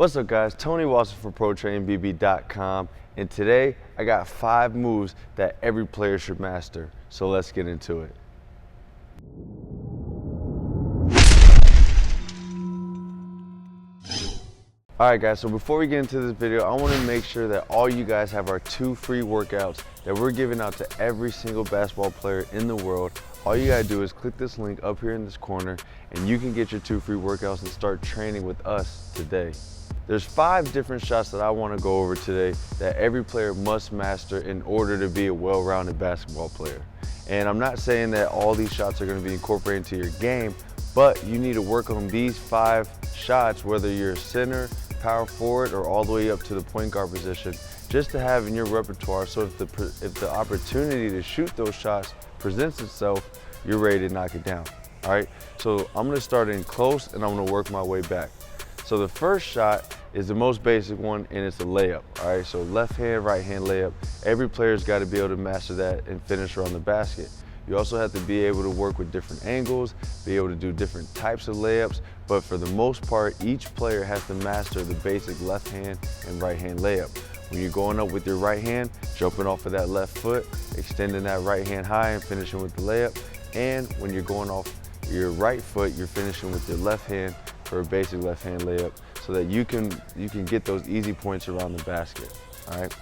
What's up guys, Tony Watson for ProTrainingBB.com, and today I got 5 moves that every player should master. So let's get into it. Alright guys, so before we get into this video, I want to make sure that all you guys have our 2 free workouts that we're giving out to every single basketball player in the world. All you gotta do is click this link up here in this corner and you can get your 2 free workouts and start training with us today. There's 5 different shots that I want to go over today that every player must master in order to be a well-rounded basketball player. And I'm not saying that all these shots are going to be incorporated into your game, but you need to work on these 5 shots, whether you're a center, power forward, or all the way up to the point guard position, just to have in your repertoire, so if the opportunity to shoot those shots presents itself, you're ready to knock it down. All right, so I'm going to start in close and I'm going to work my way back. So the first shot is the most basic one, and it's a layup. All right, so left hand, right hand layup. Every player's got to be able to master that and finish around the basket. You also have to be able to work with different angles, be able to do different types of layups, but for the most part, each player has to master the basic left hand and right hand layup. When you're going up with your right hand, jumping off of that left foot, extending that right hand high and finishing with the layup. And when you're going off your right foot, you're finishing with your left hand for a basic left hand layup, so that you can get those easy points around the basket. All right.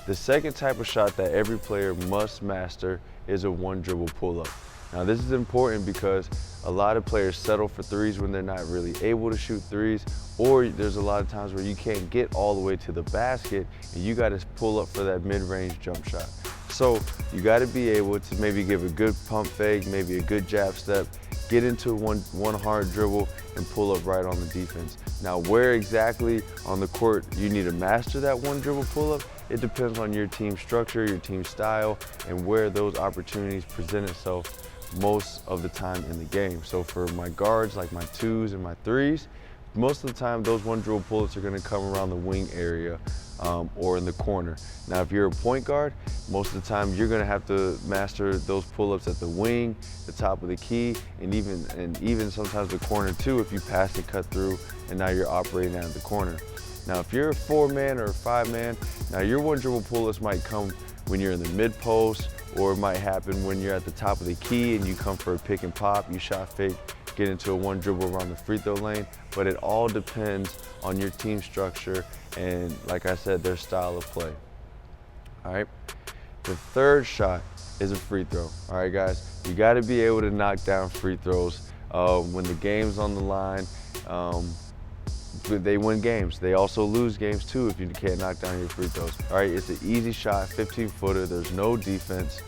The second type of shot that every player must master is a one dribble pull up. Now this is important because a lot of players settle for threes when they're not really able to shoot threes, or there's a lot of times where you can't get all the way to the basket and you got to pull up for that mid-range jump shot. So you got to be able to maybe give a good pump fake, maybe a good jab step, get into one hard dribble and pull up right on the defense. Now where exactly on the court you need to master that one dribble pull up, it depends on your team structure, your team style, and where those opportunities present itself most of the time in the game. So for my guards, like my 2s and my 3s, most of the time those one dribble pull-ups are going to come around the wing area or in the corner. Now if you're a point guard, most of the time you're going to have to master those pull-ups at the wing, the top of the key, and even sometimes the corner too if you pass and cut through and now you're operating out of the corner. Now if you're a 4-man or a 5-man, now your one dribble pull-ups might come when you're in the mid post, or it might happen when you're at the top of the key and you come for a pick and pop, you shot fake, get into a one dribble around the free throw lane, but it all depends on your team structure and, like I said, their style of play. All right, the third shot is a free throw. All right guys, you got to be able to knock down free throws when the game's on the line. They win games. They also lose games too if you can't knock down your free throws. All right, it's an easy shot, 15-footer. There's no defense.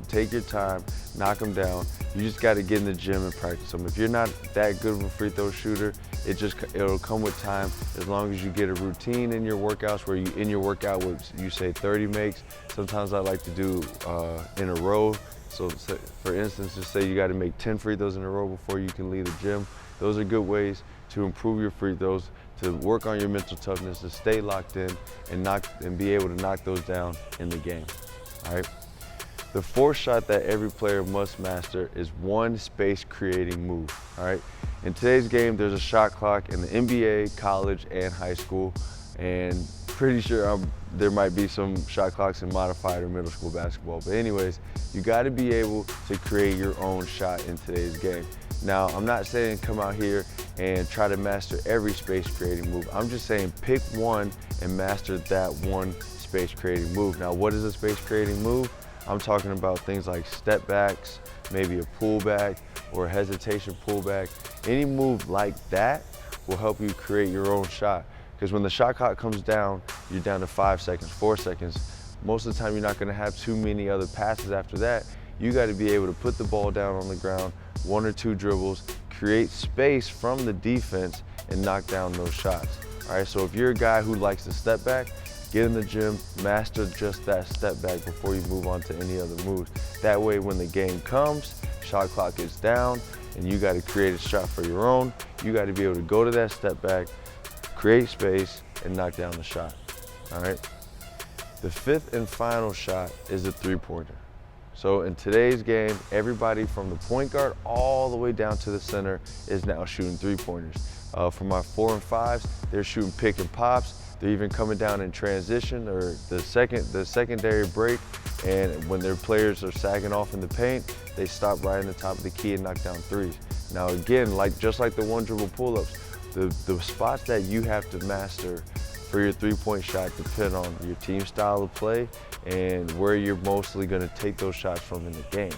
Take your time, knock them down. You just got to get in the gym and practice them. If you're not that good of a free throw shooter, it'll come with time. As long as you get a routine in your workouts where in your workout you say 30 makes. Sometimes I like to do in a row. So for instance, just say you got to make 10 free throws in a row before you can leave the gym. Those are good ways to improve your free throws, to work on your mental toughness, to stay locked in and be able to knock those down in the game. All right. The fourth shot that every player must master is one space creating move. All right. In today's game, there's a shot clock in the NBA, college, and high school, and pretty sure there might be some shot clocks in modified or middle school basketball. But anyways, you got to be able to create your own shot in today's game. Now, I'm not saying come out here and try to master every space creating move. I'm just saying pick one and master that one space creating move. Now, what is a space creating move? I'm talking about things like step backs, maybe a pullback or a hesitation pullback. Any move like that will help you create your own shot. Because when the shot clock comes down, you're down to 5 seconds, 4 seconds. Most of the time, you're not gonna have too many other passes after that. You gotta be able to put the ball down on the ground, 1 or 2 dribbles, create space from the defense, and knock down those shots. All right, so if you're a guy who likes to step back, get in the gym, master just that step back before you move on to any other moves. That way, when the game comes, shot clock is down, and you gotta create a shot for your own, you gotta be able to go to that step back, create space, and knock down the shot. All right. The fifth and final shot is a three-pointer. So in today's game, everybody from the point guard all the way down to the center is now shooting three-pointers. For my 4 and 5s, they're shooting pick and pops. They're even coming down in transition or the secondary break, and when their players are sagging off in the paint, they stop right in the top of the key and knock down threes. Now again, just like the one dribble pull-ups, the spots that you have to master for your three-point shot depend on your team style of play and where you're mostly going to take those shots from in the game.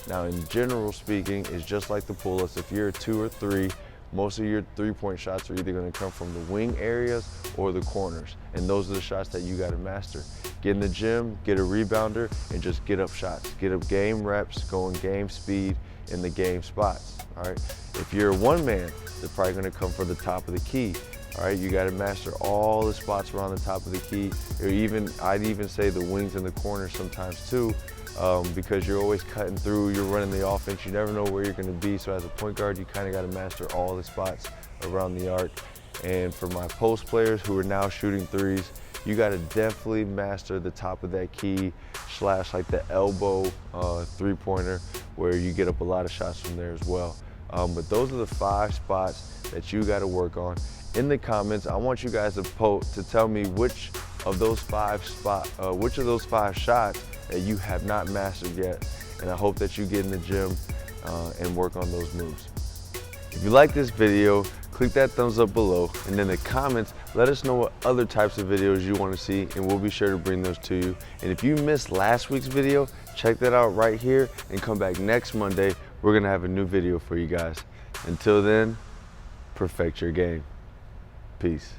Now in general speaking, it's just like the pull-ups. If you're a 2 or 3, most of your three-point shots are either going to come from the wing areas or the corners, and those are the shots that you got to master. Get in the gym, get a rebounder, and just get up shots. Get up game reps, going game speed in the game spots, all right? If you're a one-man, they're probably going to come for the top of the key. All right, you got to master all the spots around the top of the key, or I'd even say the wings and the corners sometimes too, because you're always cutting through, you're running the offense, you never know where you're going to be. So as a point guard, you kind of got to master all the spots around the arc. And for my post players who are now shooting threes, you got to definitely master the top of that key / like the elbow three-pointer, where you get up a lot of shots from there as well. But those are the 5 spots that you got to work on. In the comments, I want you guys to tell me which of those 5 shots that you have not mastered yet, and I hope that you get in the gym and work on those moves. If you like this video, click that thumbs up below, and in the comments, let us know what other types of videos you want to see, and we'll be sure to bring those to you. And if you missed last week's video, check that out right here and come back next Monday. We're gonna have a new video for you guys. Until then, perfect your game. Peace.